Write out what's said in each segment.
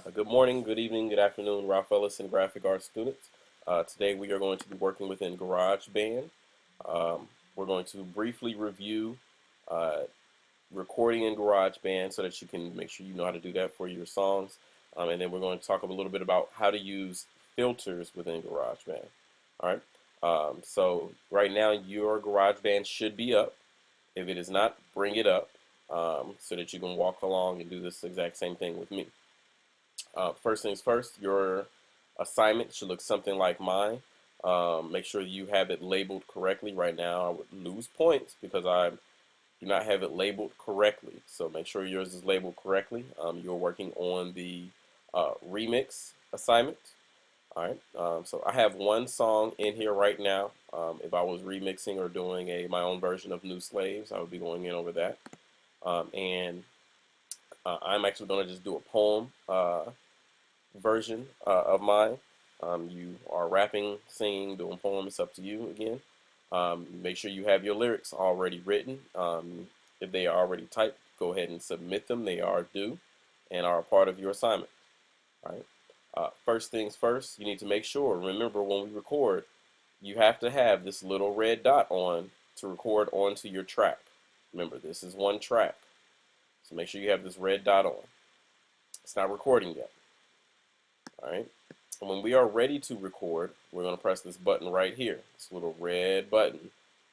Good morning, good evening, good afternoon, Ralph Ellis and graphic arts students. Today we are going to be working within GarageBand. We're going to briefly review uh, recording in GarageBand so that you can make sure you know how to do that for your songs. And then we're going to talk a little bit about how to use filters within GarageBand. All right. So right now your GarageBand should be up. If it is not, bring it up so that you can walk along and do this exact same thing with me. First things first, your assignment should look something like mine. Make sure you have it labeled correctly. Right now, I would lose points because I do not have it labeled correctly. So make sure yours is labeled correctly. You're working on the remix assignment. All right. So I have one song in here right now. If I was remixing or doing my own version of New Slaves, I would be going in over that. And I'm actually going to just do a poem version of mine. You are rapping, singing, doing poems. It's up to you again. Make sure you have your lyrics already written. If they are already typed, go ahead and submit them. They are due and are a part of your assignment. All right. First things first, you need to make sure, remember when we record, you have to have this little red dot on to record onto your track. Remember, this is one track. So make sure you have this red dot on. It's not recording yet. All right. And when we are ready to record, we're going to press this button right here, this little red button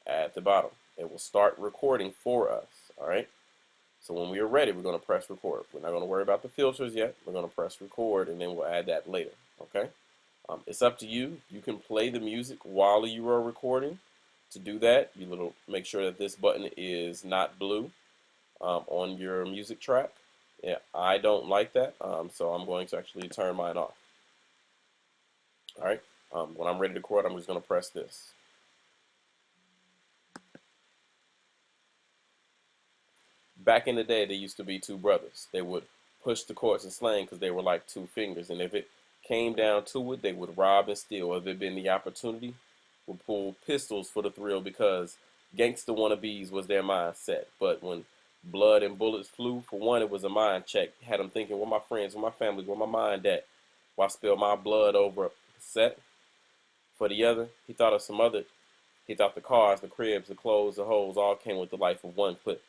at the bottom. It will start recording for us. All right. So when we are ready, we're going to press record. We're not going to worry about the filters yet. We're going to press record, and then we'll add that later. Okay. It's up to you. You can play the music while you are recording. To do that, make sure that this button is not blue on your music track. Yeah, I don't like that, so I'm going to actually turn mine off. All right. When I'm ready to record, I'm just going to press this. Back in the day, there used to be two brothers. They would push the chords and slang because they were like two fingers, and if it came down to it, they would rob and steal. If it been the opportunity, would pull pistols for the thrill because gangster wannabes was their mindset. But when blood and bullets flew, for one, it was a mind check. Had them thinking, where my friends, where my family, where my mind at? Why spill my blood over a set? For the other, he thought of some other. He thought the cars, the cribs, the clothes, the hoes all came with the life of one clip.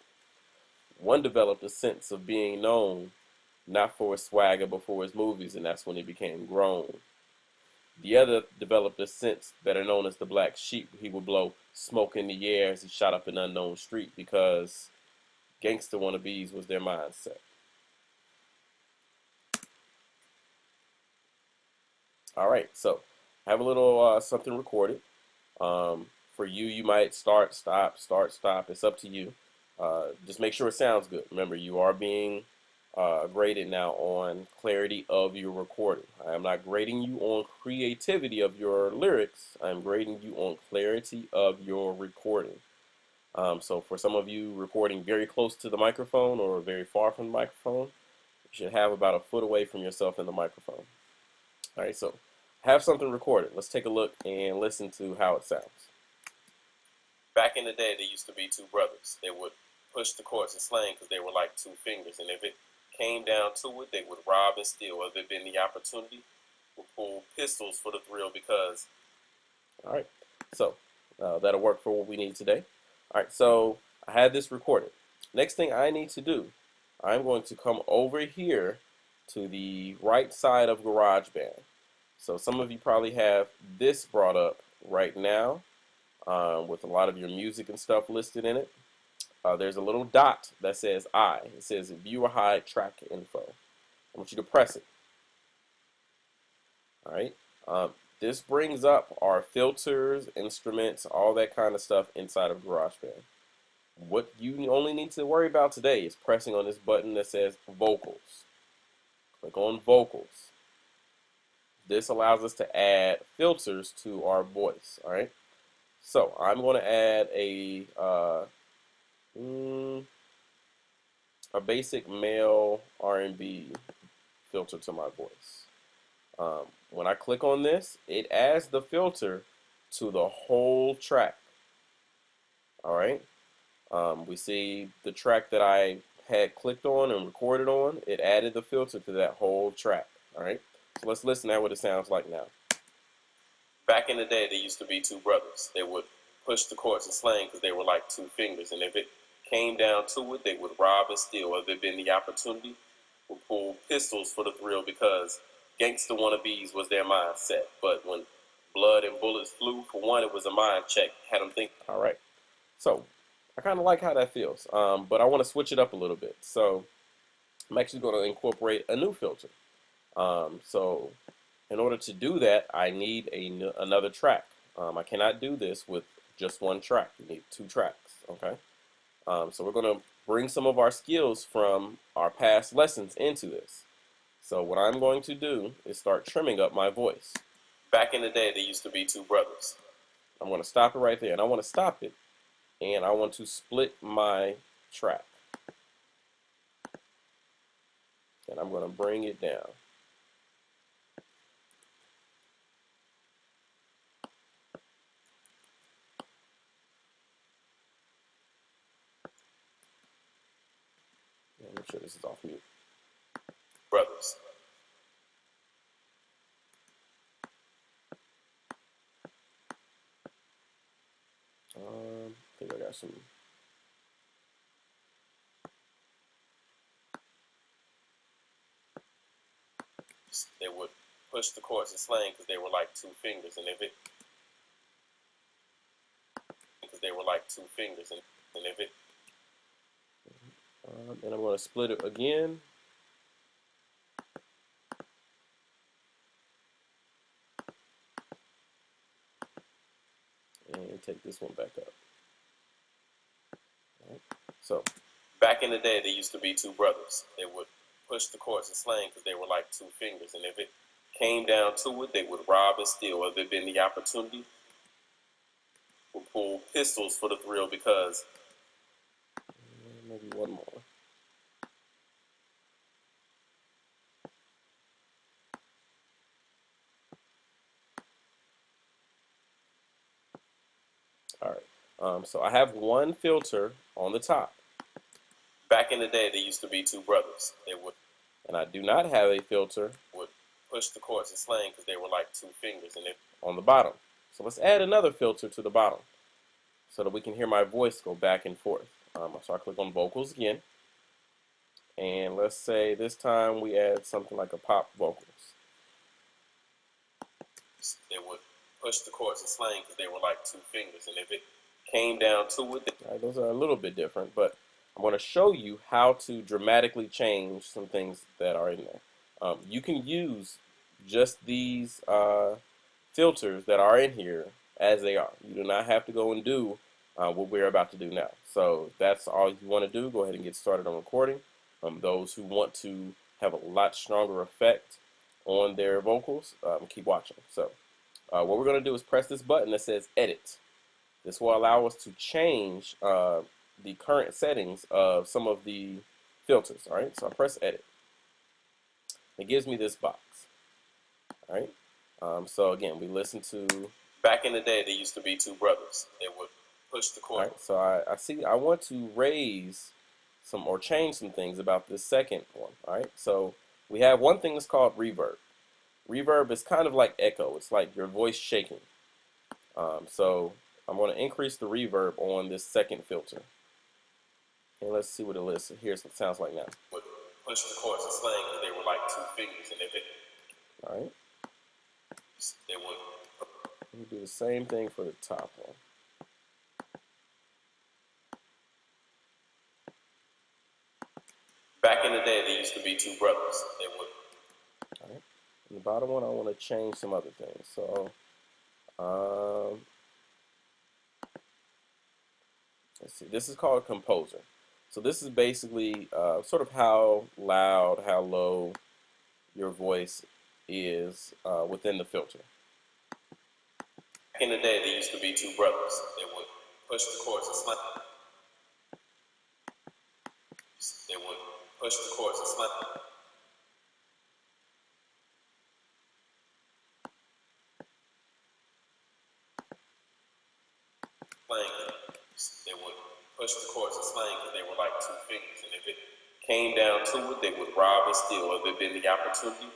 One developed a sense of being known, not for his swagger, but for his movies, and that's when he became grown. The other developed a sense, better known as the black sheep. He would blow smoke in the air as he shot up an unknown street because gangster wannabes was their mindset. All right, so I have a little something recorded. For you, you might start, stop, start, stop. It's up to you. Just make sure it sounds good. Remember, you are being graded now on clarity of your recording. I am not grading you on creativity of your lyrics. I'm grading you on clarity of your recording. So for some of you recording very close to the microphone or very far from the microphone, you should have about a foot away from yourself in the microphone. All right, so have something recorded. Let's take a look and listen to how it sounds. Back in the day, there used to be two brothers. They would push the chords and slang because they were like two fingers, and if it came down to it, they would rob and steal. If it been the opportunity, would pull pistols for the thrill because. All right, so that'll work for what we need today. All right, so I had this recorded. Next thing I need to do, I'm going to come over here to the right side of GarageBand. So some of you probably have this brought up right now with a lot of your music and stuff listed in it. There's a little dot that says I. It says view or hide track info. I want you to press it. All right. This brings up our filters, instruments, all that kind of stuff inside of GarageBand. What you only need to worry about today is pressing on this button that says vocals. Click on vocals. This allows us to add filters to our voice. All right. So I'm going to add a basic male R&B filter to my voice. When I click on this, it adds the filter to the whole track. All right. We see the track that I had clicked on and recorded on, it added the filter to that whole track. All right, so let's listen at what it sounds like now. Back in the day, there used to be two brothers. They would push the chords and slang because they were like two fingers, and if it came down to it, they would rob and steal. If there been the opportunity, would pull pistols for the thrill because gangster wannabes was their mindset. But when blood and bullets flew, for one, it was a mind check. Had them think. All right, so I kind of like how that feels, but I want to switch it up a little bit. So I'm actually going to incorporate a new filter. So in order to do that, I need another track. I cannot do this with just one track. You need two tracks, okay? So we're going to bring some of our skills from our past lessons into this. So what I'm going to do is start trimming up my voice. Back in the day, there used to be two brothers. I'm going to stop it right there, and I want to stop it, and I want to split my track. And I'm going to bring it down. Make sure this is off mute. Brothers. I think I got some. They would push the chords and slang because they were like two fingers, and if it and I'm going to split it again. And take this one back up. All right. So, back in the day, there used to be two brothers. They would push the chords and slang because they were like two fingers, and if it came down to it, they would rob and steal. If there been the opportunity, would pull pistols for the thrill because maybe one more. All right. So I have one filter on the top. Back in the day, there used to be two brothers. They would, and I do not have a filter. Would push the chords and slang because they were like two fingers, and on the bottom. So let's add another filter to the bottom, so that we can hear my voice go back and forth. So I click on vocals again, and let's say this time we add something like a pop vocals. They would push the chords and slang because they were like two fingers, and if it came down to it, right, those are a little bit different, but I'm going to show you how to dramatically change some things that are in there. You can use just these filters that are in here as they are. You do not have to go and do what we're about to do now. So if that's all you want to do, go ahead and get started on recording. Those who want to have a lot stronger effect on their vocals, keep watching. So what we're going to do is press this button that says edit. This will allow us to change the current settings of some of the filters. All right, so I press edit. It gives me this box. All right, so again, we listen to. Back in the day, there used to be two brothers. They would push the chord. All right, so I see. I want to raise some or change some things about this second one. All right, so we have one thing that's called reverb. Reverb is kind of like echo. It's like your voice shaking. So I'm going to increase the reverb on this second filter. And let's see what it is. Here's what it sounds like now. Would push the chords and slang because they were like two fingers, and if it. All right. They would. Let me do the same thing for the top one. Back in the day, there used to be two brothers. They would. All right. And the bottom one, I want to change some other things. So, let's see. This is called composer. So this is basically sort of how loud, how low your voice is within the filter. Back in the day, there used to be two brothers. They would push the chords and slang. They would push the chords and slang. They would push the chords and slang because they were like two fingers, and if it came down to it, they would rob or steal. If there been the opportunity,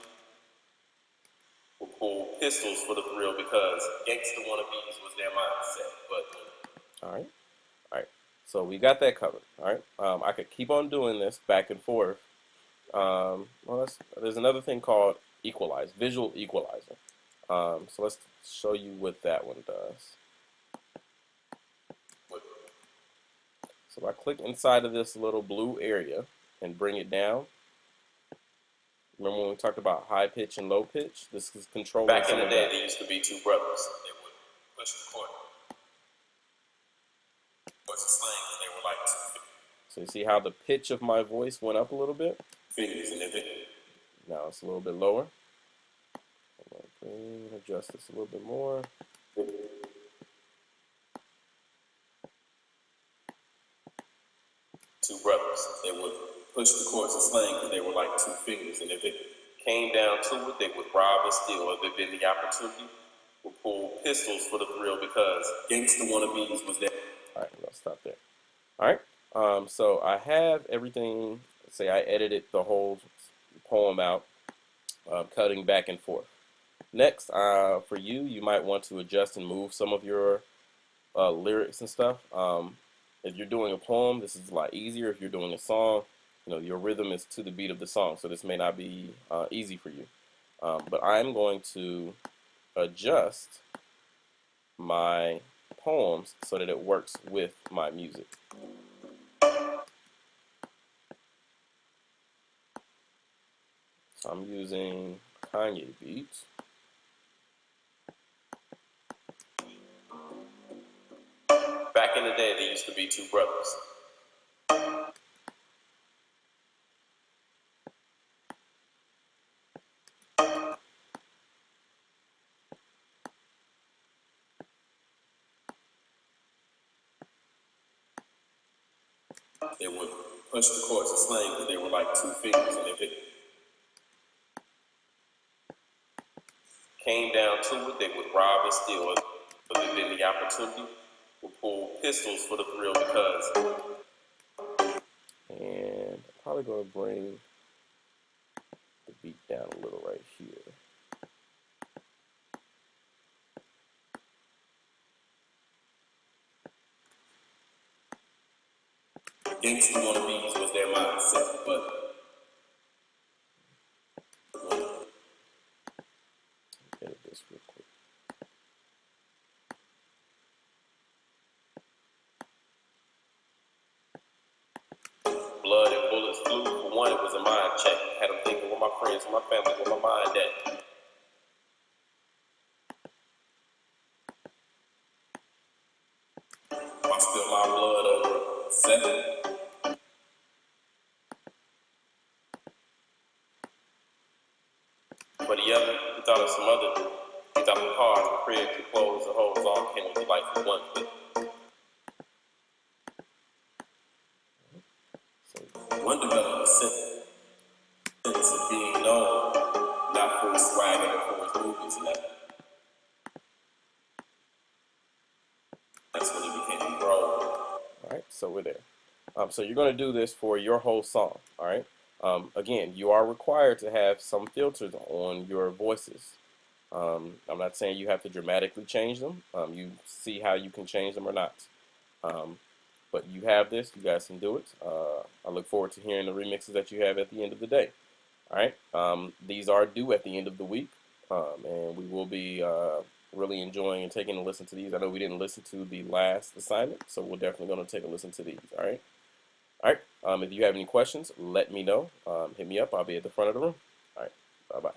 would pull pistols for the thrill because gangster wannabes was their mindset. But all right, all right. So we got that covered. All right. I could keep on doing this back and forth. There's another thing called equalize, visual equalizer. So let's show you what that one does. So if I click inside of this little blue area and bring it down, remember when we talked about high pitch and low pitch? This is controlling. Back in the day, there used to be two brothers. They would push the court. What's the slang? They were like two. So you see how the pitch of my voice went up a little bit? Fingers in it. Now it's a little bit lower. I'm going to adjust this a little bit more. Two brothers. They would push the courts of slang because they were like two fingers. And if it came down to it, they would rob or steal. If there been the opportunity, would pull pistols for the thrill because gangster wannabes was there. All right, I'm going to stop there. All right. So I have everything. Say I edited the whole poem out, cutting back and forth. Next, for you, you might want to adjust and move some of your lyrics and stuff. If you're doing a poem, this is a lot easier. If you're doing a song, your rhythm is to the beat of the song, so this may not be easy for you. But I'm going to adjust my poems so that it works with my music. So I'm using Kanye beats. Back in the day, there used to be two brothers. They would push the courts of slang because they were like two fingers. And if it came down to it, they would rob or steal. If there been the opportunity, would pull pistols for the thrill because. And I'm probably going to bring the beat down a little right here. Gangster wannabes was their mindset, but edit this real quick. Blood and bullets flew. For one, it was a mind check. Had them thinking with my friends, with my family, with my mind at. I spilled my blood over 7. For the other, he thought of some other. He thought the cars, the cribs, the clothes, the hoes all came with life in one thing. So one developed a sense of being known, not for his swag and for his movies, and that's when he became a bro. All right, so we're there. So you're going to do this for your whole song. All right. Again, you are required to have some filters on your voices. I'm not saying you have to dramatically change them. You see how you can change them or not. But you have this. You guys can do it. I look forward to hearing the remixes that you have at the end of the day. All right. These are due at the end of the week, and we will be really enjoying and taking a listen to these. I know we didn't listen to the last assignment, so we're definitely going to take a listen to these. All right. All right. If you have any questions, let me know. Hit me up. I'll be at the front of the room. All right. Bye-bye.